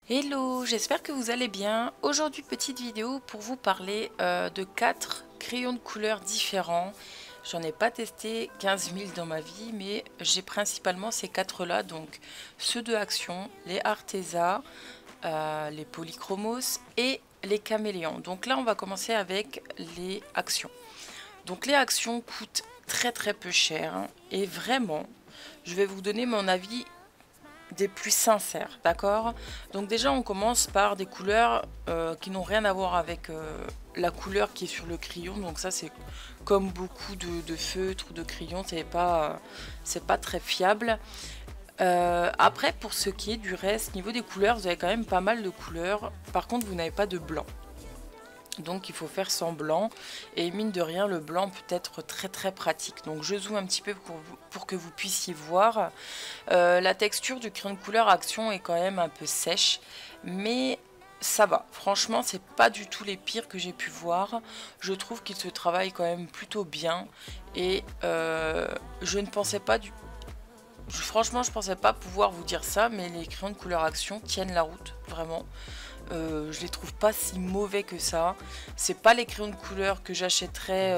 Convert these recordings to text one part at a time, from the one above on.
Hello, j'espère que vous allez bien. Aujourd'hui, petite vidéo pour vous parler de 4 crayons de couleurs différents. J'en ai pas testé 15 000 dans ma vie, mais j'ai principalement ces 4 là, donc ceux de Action, les Arteza, les Polychromos et les Caméléons. Donc là, on va commencer avec les Actions. Donc les Actions coûtent très peu cher, hein, et vraiment, je vais vous donner mon avis des plus sincères, d'accord? Donc déjà on commence par des couleurs qui n'ont rien à voir avec la couleur qui est sur le crayon. Donc ça c'est comme beaucoup de feutres, de crayons, c'est pas très fiable. Après, pour ce qui est du reste, niveau des couleurs, vous avez quand même pas mal de couleurs. Par contre, vous n'avez pas de blanc. Donc il faut faire sans blanc, et mine de rien le blanc peut être très pratique. Donc je zoome un petit peu pour que vous puissiez voir. La texture du crayon de couleur Action est quand même un peu sèche, mais ça va. Franchement, c'est pas du tout les pires que j'ai pu voir. Je trouve qu'il se travaille quand même plutôt bien, et je ne pensais pas franchement, je pensais pas pouvoir vous dire ça, mais les crayons de couleur Action tiennent la route, vraiment. Je les trouve pas si mauvais que ça. C'est pas les crayons de couleur que j'achèterais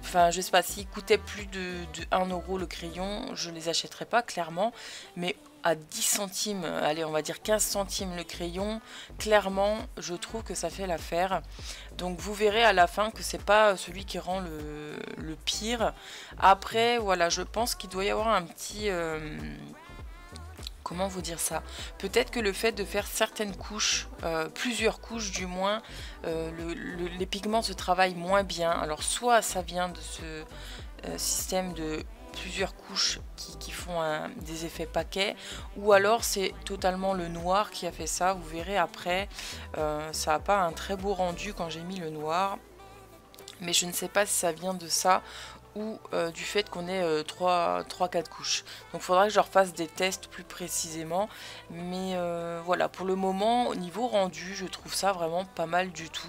enfin je sais pas, s'ils coûtaient plus de 1 euro le crayon, je les achèterais pas clairement, mais à 10 centimes, allez on va dire 15 centimes le crayon, clairement je trouve que ça fait l'affaire. Donc vous verrez à la fin que c'est pas celui qui rend le pire. Après voilà, je pense qu'il doit y avoir un petit comment vous dire ça? Peut-être que le fait de faire certaines couches, plusieurs couches du moins, les pigments se travaillent moins bien. Alors soit ça vient de ce système de plusieurs couches qui font des effets paquets, ou alors c'est totalement le noir qui a fait ça. Vous verrez après, ça n'a pas un très beau rendu quand j'ai mis le noir. Mais je ne sais pas si ça vient de ça ou du fait qu'on ait 3-4 couches. Donc il faudra que je refasse des tests plus précisément. Mais voilà, pour le moment, au niveau rendu, je trouve ça vraiment pas mal du tout.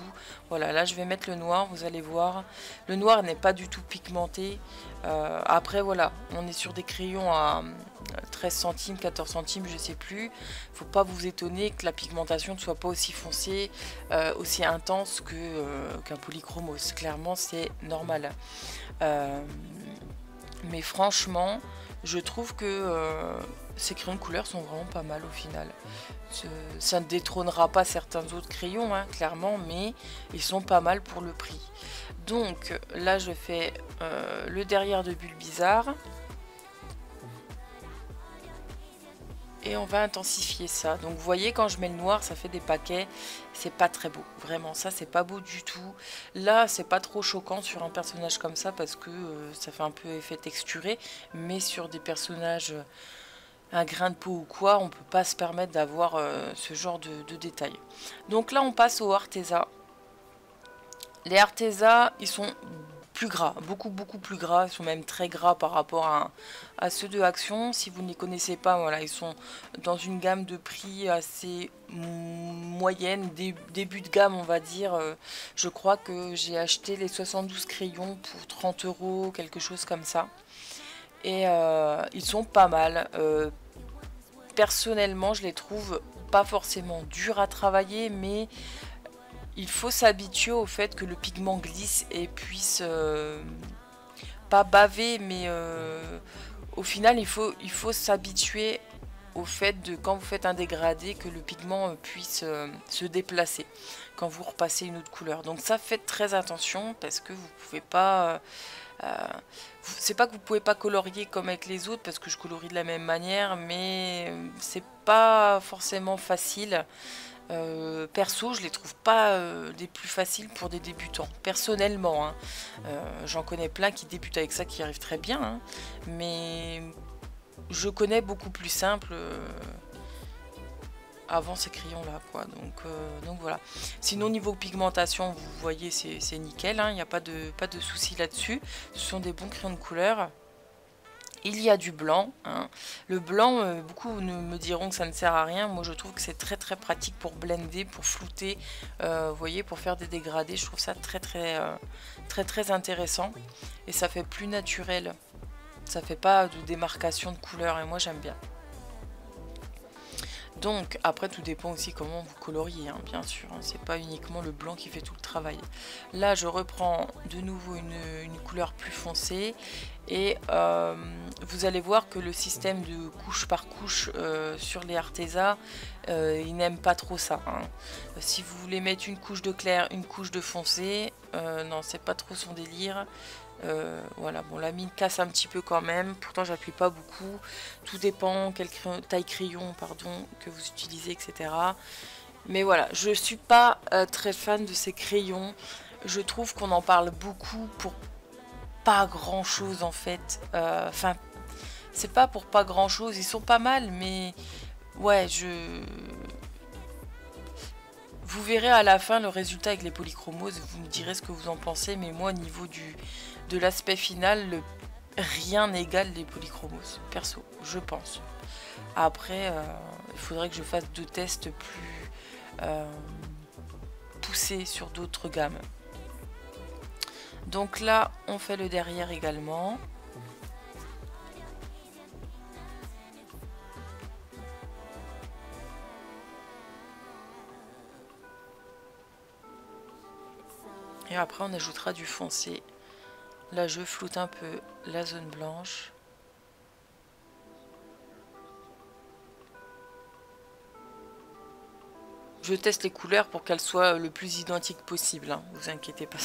Voilà, là je vais mettre le noir, vous allez voir. Le noir n'est pas du tout pigmenté. Après voilà, on est sur des crayons à 13 centimes, 14 centimes, je sais plus. Faut pas vous étonner que la pigmentation ne soit pas aussi foncée, aussi intense qu'un polychromos. Clairement, c'est normal. Mais franchement, je trouve que ces crayons de couleur sont vraiment pas mal au final. Ça ne détrônera pas certains autres crayons, hein, clairement, mais ils sont pas mal pour le prix. Donc là, je fais le derrière de Bulbizarre. Et on va intensifier ça. Donc vous voyez, quand je mets le noir, ça fait des paquets. C'est pas très beau, vraiment, ça c'est pas beau du tout. Là c'est pas trop choquant sur un personnage comme ça, parce que ça fait un peu effet texturé. Mais sur des personnages, un grain de peau ou quoi, on peut pas se permettre d'avoir ce genre de détails. Donc là on passe aux Arteza. Les Arteza, ils sont plus gras, beaucoup plus gras, ils sont même très gras par rapport à ceux de Action. Si vous ne les connaissez pas, voilà, ils sont dans une gamme de prix assez moyenne, début de gamme on va dire. Je crois que j'ai acheté les 72 crayons pour 30 euros, quelque chose comme ça. Et ils sont pas mal. Personnellement, je les trouve pas forcément durs à travailler, mais il faut s'habituer au fait que le pigment glisse et puisse pas baver, mais au final il faut s'habituer au fait de, quand vous faites un dégradé, que le pigment puisse se déplacer quand vous repassez une autre couleur. Donc ça, faites très attention, parce que vous pouvez pas c'est pas que vous pouvez pas colorier comme avec les autres, parce que je colorie de la même manière, mais c'est pas forcément facile. Perso, je les trouve pas des plus faciles pour des débutants, personnellement, hein. J'en connais plein qui débutent avec ça, qui arrivent très bien, hein. Mais je connais beaucoup plus simple avant ces crayons là, quoi. Donc voilà. Sinon, niveau pigmentation, vous voyez, c'est nickel, hein. Il n'y a pas de souci là-dessus. Ce sont des bons crayons de couleur. Il y a du blanc, hein. Le blanc, beaucoup me diront que ça ne sert à rien. Moi je trouve que c'est très pratique pour blender, pour flouter, vous voyez, pour faire des dégradés. Je trouve ça très intéressant, et ça fait plus naturel. Ça fait pas de démarcation de couleur, et moi j'aime bien. Donc après tout dépend aussi comment vous coloriez, hein, bien sûr, hein, c'est pas uniquement le blanc qui fait tout le travail. Là je reprends de nouveau une couleur plus foncée et vous allez voir que le système de couche par couche sur les Arteza, il n'aime pas trop ça, hein. Si vous voulez mettre une couche de clair, une couche de foncé, non c'est pas trop son délire. Voilà, bon la mine casse un petit peu quand même, pourtant j'appuie pas beaucoup, tout dépend quelle taille crayon pardon, que vous utilisez, etc. Mais voilà, je suis pas très fan de ces crayons, je trouve qu'on en parle beaucoup pour pas grand chose en fait, enfin c'est pas pour pas grand chose, ils sont pas mal mais ouais vous verrez à la fin le résultat avec les polychromoses, vous me direz ce que vous en pensez, mais moi au niveau de l'aspect final, rien n'égale les polychromoses, perso, je pense. Après, il faudrait que je fasse 2 tests plus poussés sur d'autres gammes. Donc là, on fait le derrière également. Et après, on ajoutera du foncé. Là, je floute un peu la zone blanche. Je teste les couleurs pour qu'elles soient le plus identiques possible, hein. Vous inquiétez pas,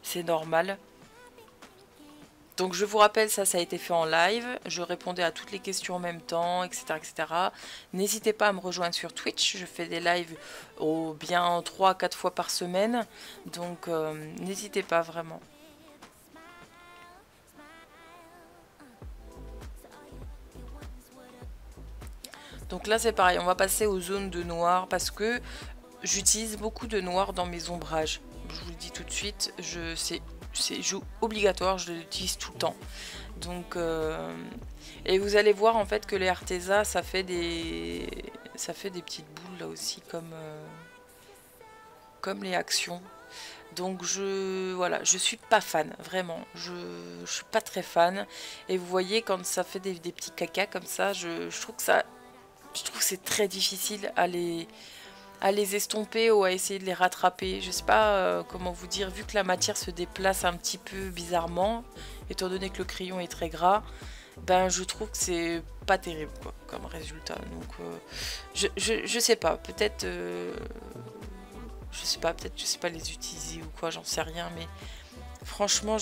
c'est normal. Donc je vous rappelle, ça a été fait en live, je répondais à toutes les questions en même temps, etc. etc. N'hésitez pas à me rejoindre sur Twitch, je fais des lives bien 3-4 fois par semaine, donc n'hésitez pas vraiment. Donc là c'est pareil, on va passer aux zones de noir parce que j'utilise beaucoup de noir dans mes ombrages. Je vous le dis tout de suite, c'est obligatoire, je l'utilise tout le temps. Donc et vous allez voir en fait que les Arteza ça fait des petites boules là aussi comme les actions. Donc voilà, je suis pas fan, vraiment, je suis pas très fan. Et vous voyez quand ça fait des petits cacas comme ça, je trouve que c'est très difficile à les estomper ou à essayer de les rattraper. Je sais pas comment vous dire, vu que la matière se déplace un petit peu bizarrement, étant donné que le crayon est très gras, ben je trouve que c'est pas terrible quoi, comme résultat. Donc je sais pas, peut-être je sais pas les utiliser ou quoi, j'en sais rien, mais franchement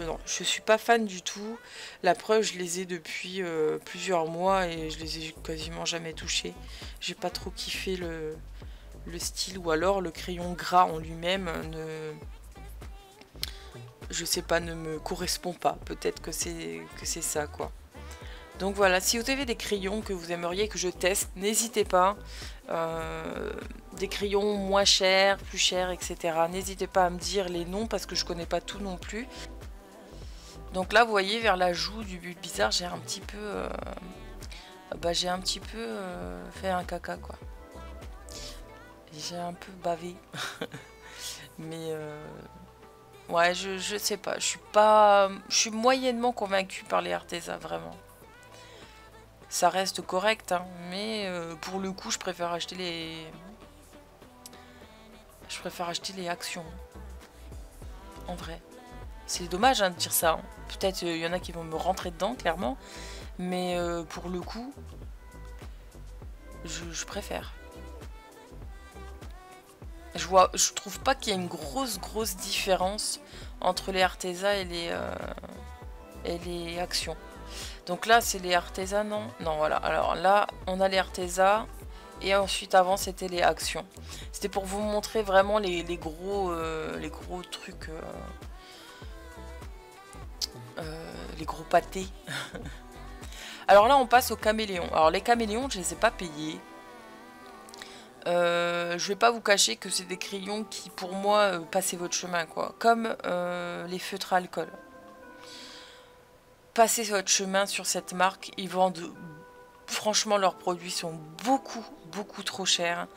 non, je suis pas fan du tout. La preuve, je les ai depuis plusieurs mois et je les ai quasiment jamais touchés. J'ai pas trop kiffé le style, ou alors le crayon gras en lui-même je sais pas, ne me correspond pas. Peut-être que c'est ça quoi. Donc voilà, si vous avez des crayons que vous aimeriez que je teste, n'hésitez pas. Des crayons moins chers, plus chers, etc. N'hésitez pas à me dire les noms parce que je connais pas tout non plus. Donc là, vous voyez, vers la joue du but bizarre, j'ai un petit peu, fait un caca quoi. J'ai un peu bavé. Mais ouais, je sais pas. Je suis moyennement convaincue par les Arteza, vraiment. Ça reste correct, hein, mais pour le coup, je préfère acheter les actions. En vrai. C'est dommage hein, de dire ça, hein. Peut-être il y en a qui vont me rentrer dedans, clairement. Mais pour le coup, je préfère. Je trouve pas qu'il y a une grosse différence entre les Arteza et les actions. Donc là c'est les Arteza, non? Non, voilà, alors là on a les Arteza et ensuite avant c'était les actions. C'était pour vous montrer vraiment les gros trucs, les gros pâtés. Alors là on passe aux caméléons. Alors les caméléons je les ai pas payés. Je vais pas vous cacher que c'est des crayons qui pour moi passaient votre chemin quoi. Comme les feutres à alcool. Passez votre chemin sur cette marque, ils vendent, franchement leurs produits sont beaucoup trop chers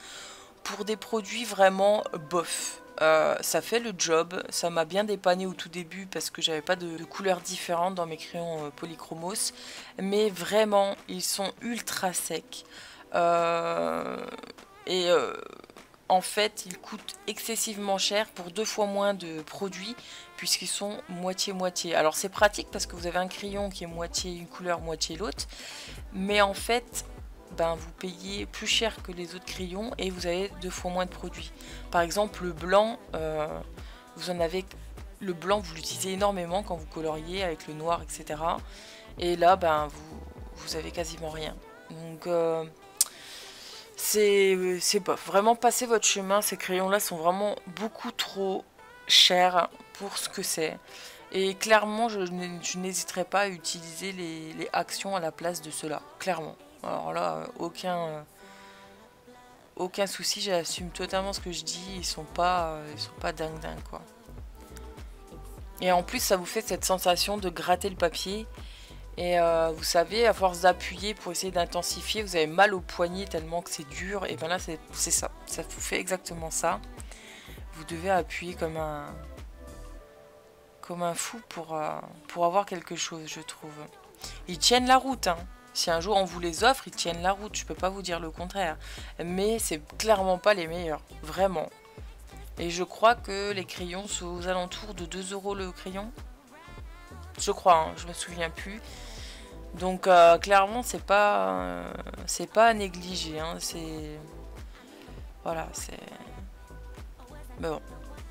pour des produits vraiment bof. Ça fait le job, ça m'a bien dépanné au tout début parce que j'avais pas de couleurs différentes dans mes crayons polychromos, mais vraiment ils sont ultra secs. Et en fait, ils coûtent excessivement cher pour 2 fois moins de produits puisqu'ils sont moitié-moitié. Alors c'est pratique parce que vous avez un crayon qui est moitié une couleur, moitié l'autre. Mais en fait, ben, vous payez plus cher que les autres crayons et vous avez 2 fois moins de produits. Par exemple, le blanc, vous en avez... Le blanc, vous l'utilisez énormément quand vous coloriez avec le noir, etc. Et là, ben, vous avez quasiment rien. Donc... c'est pas vraiment passer votre chemin. Ces crayons là sont vraiment beaucoup trop chers pour ce que c'est, et clairement je n'hésiterai pas à utiliser les actions à la place de cela, clairement. Alors là aucun souci, j'assume totalement ce que je dis. Ils sont pas dingue quoi. Et en plus ça vous fait cette sensation de gratter le papier. Et vous savez, à force d'appuyer pour essayer d'intensifier, vous avez mal au poignet tellement que c'est dur. Et bien là, c'est ça. Ça vous fait exactement ça. Vous devez appuyer comme un fou pour avoir quelque chose, je trouve. Ils tiennent la route, hein. Si un jour on vous les offre, ils tiennent la route. Je peux pas vous dire le contraire. Mais c'est clairement pas les meilleurs. Vraiment. Et je crois que les crayons sont aux alentours de 2 € le crayon. Je crois, hein, je me souviens plus. Donc clairement c'est pas à négliger, hein. C'est voilà, c'est mais bon,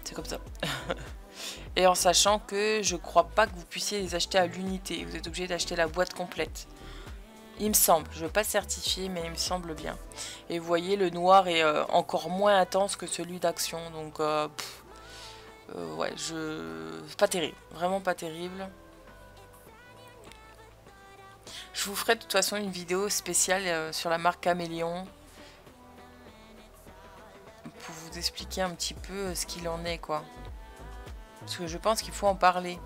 c'est comme ça. Et en sachant que je crois pas que vous puissiez les acheter à l'unité, vous êtes obligé d'acheter la boîte complète. Il me semble, je ne veux pas certifier, mais il me semble bien. Et vous voyez, le noir est encore moins intense que celui d'Action, donc ouais, pas terrible, vraiment pas terrible. Je vous ferai de toute façon une vidéo spéciale sur la marque Caméléon pour vous expliquer un petit peu ce qu'il en est, quoi. Parce que je pense qu'il faut en parler.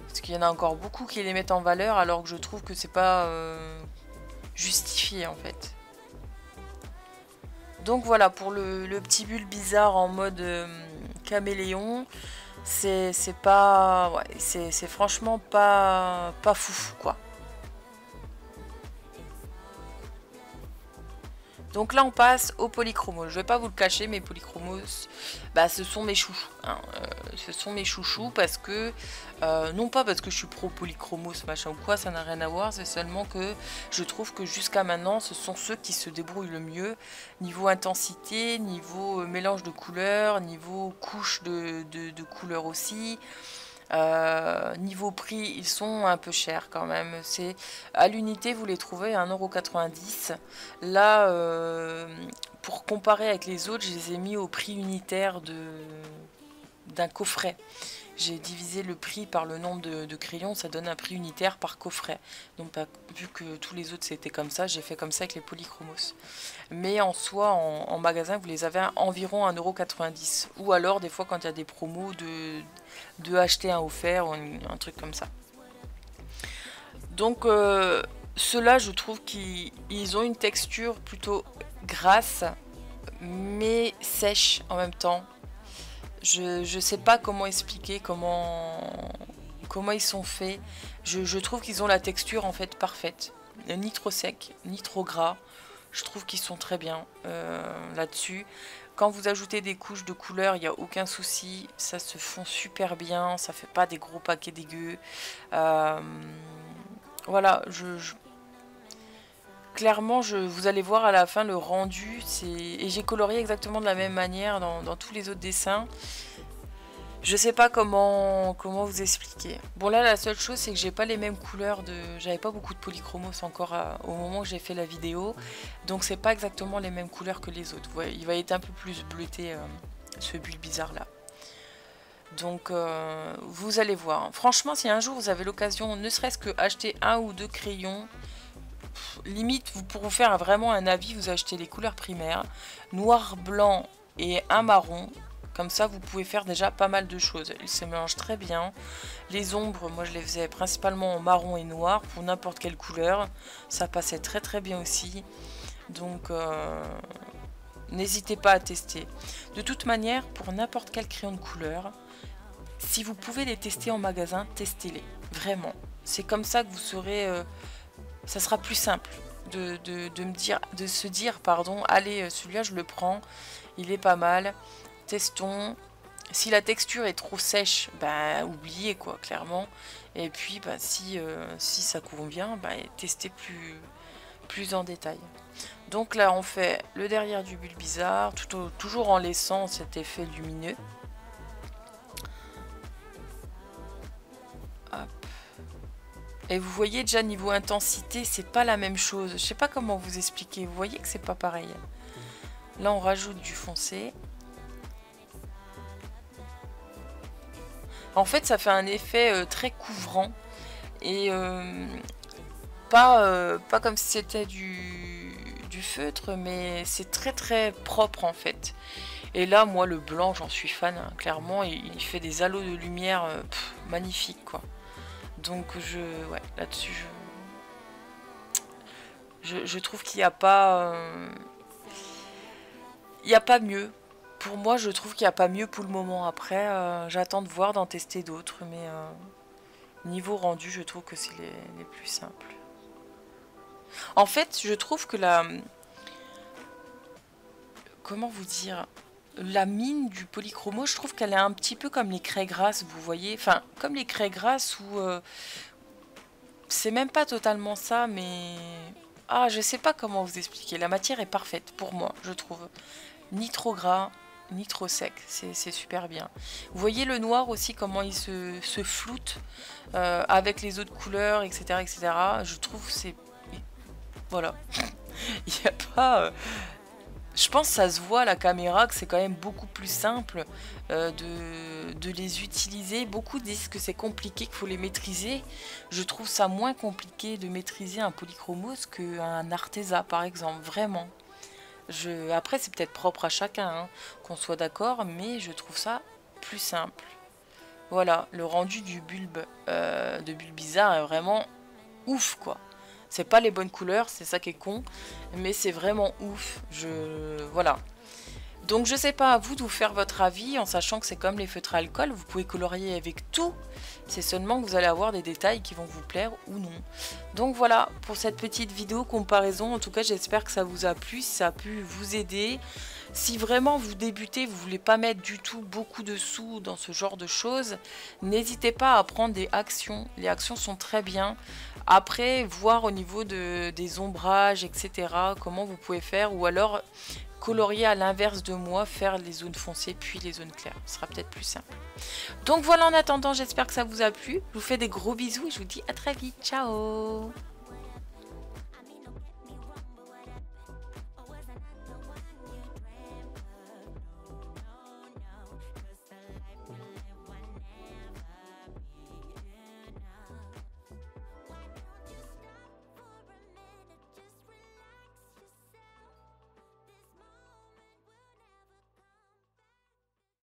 Parce qu'il y en a encore beaucoup qui les mettent en valeur alors que je trouve que c'est pas justifié en fait. Donc voilà pour le petit bulle bizarre en mode caméléon. C'est pas... Ouais, c'est franchement pas foufou quoi. Donc là on passe au polychromos. Je vais pas vous le cacher, mais polychromos, bah, ce sont mes chouchous, hein. Ce sont mes chouchous parce que, non pas parce que je suis pro polychromos machin ou quoi, ça n'a rien à voir, c'est seulement que je trouve que jusqu'à maintenant ce sont ceux qui se débrouillent le mieux, niveau intensité, niveau mélange de couleurs, niveau couche de couleurs aussi. Niveau prix, ils sont un peu chers quand même. C'est à l'unité, vous les trouvez à 1,90 €. Là, pour comparer avec les autres, je les ai mis au prix unitaire d'un coffret. J'ai divisé le prix par le nombre de crayons, ça donne un prix unitaire par coffret. Donc vu que tous les autres c'était comme ça, j'ai fait comme ça avec les polychromos. Mais en soi, en magasin, vous les avez à environ 1,90 €. Ou alors des fois quand il y a des promos de acheter un offert ou un truc comme ça. Donc ceux-là, je trouve qu'ils ont une texture plutôt grasse, mais sèche en même temps. Je sais pas comment expliquer, comment ils sont faits. Je trouve qu'ils ont la texture en fait parfaite. Ni trop sec, ni trop gras. Je trouve qu'ils sont très bien là-dessus. Quand vous ajoutez des couches de couleurs, il n'y a aucun souci. Ça se fond super bien. Ça fait pas des gros paquets dégueux. Voilà, clairement, vous allez voir à la fin le rendu, et j'ai colorié exactement de la même manière dans tous les autres dessins. Je sais pas comment vous expliquer. Bon là, la seule chose, c'est que j'ai pas les mêmes couleurs j'avais pas beaucoup de polychromos encore au moment où j'ai fait la vidéo. Donc c'est pas exactement les mêmes couleurs que les autres. Vous voyez, il va être un peu plus bleuté, ce bulle bizarre là. Donc vous allez voir. Franchement, si un jour vous avez l'occasion, ne serait-ce que acheter 1 ou 2 crayons, limite pour vous faire vraiment un avis, vous achetez les couleurs primaires, noir, blanc et un marron. Comme ça vous pouvez faire déjà pas mal de choses. Ils se mélangent très bien. Les ombres, moi je les faisais principalement en marron et noir pour n'importe quelle couleur. Ça passait très très bien aussi. Donc n'hésitez pas à tester. De toute manière, pour n'importe quel crayon de couleur, si vous pouvez les tester en magasin, testez-les. Vraiment. C'est comme ça que vous saurez... ça sera plus simple me dire, de se dire, pardon, allez, celui-là je le prends, il est pas mal, testons. Si la texture est trop sèche, bah oubliez quoi, clairement. Et puis bah, si ça convient, bah, testez plus en détail. Donc là on fait le derrière du Bulbizarre, toujours en laissant cet effet lumineux. Hop. Et vous voyez déjà niveau intensité, c'est pas la même chose. Je sais pas comment vous expliquer, vous voyez que c'est pas pareil. Là on rajoute du foncé. En fait ça fait un effet très couvrant. Et pas comme si c'était du feutre, mais c'est très propre en fait. Et là moi le blanc j'en suis fan, hein. Clairement il fait des halos de lumière magnifiques quoi. Donc ouais, là-dessus je trouve qu'il n'y a pas mieux. Pour moi je trouve qu'il n'y a pas mieux pour le moment. Après j'attends de voir, d'en tester d'autres, mais niveau rendu je trouve que c'est les plus simples. En fait je trouve que comment vous dire, la mine du polychromo, je trouve qu'elle est un petit peu comme les craies grasses, vous voyez, enfin comme les craies grasses où c'est même pas totalement ça, mais je sais pas comment vous expliquer. La matière est parfaite pour moi, je trouve, ni trop gras ni trop sec, c'est super bien. Vous voyez le noir aussi, comment il se floute avec les autres couleurs, etc. Je trouve que c'est, voilà, il n'y a pas je pense que ça se voit à la caméra que c'est quand même beaucoup plus simple de les utiliser. Beaucoup disent que c'est compliqué, qu'il faut les maîtriser. Je trouve ça moins compliqué de maîtriser un polychromos qu'un Arteza par exemple, vraiment. Après c'est peut-être propre à chacun, hein, qu'on soit d'accord, mais je trouve ça plus simple. Voilà, le rendu du bulbe de Bulbizarre est vraiment ouf quoi. C'est pas les bonnes couleurs, c'est ça qui est con, mais c'est vraiment ouf. Voilà. Donc je sais pas à vous de vous faire votre avis, en sachant que c'est comme les feutres à alcool, vous pouvez colorier avec tout. C'est seulement que vous allez avoir des détails qui vont vous plaire ou non. Donc voilà pour cette petite vidéo comparaison. En tout cas j'espère que ça vous a plu, si ça a pu vous aider. Si vraiment vous débutez, vous voulez pas mettre du tout beaucoup de sous dans ce genre de choses, n'hésitez pas à prendre des actions. Les actions sont très bien. Après, voir au niveau des ombrages, etc., comment vous pouvez faire, ou alors colorier à l'inverse de moi, faire les zones foncées puis les zones claires. Ce sera peut-être plus simple. Donc voilà, en attendant, j'espère que ça vous a plu. Je vous fais des gros bisous et je vous dis à très vite. Ciao!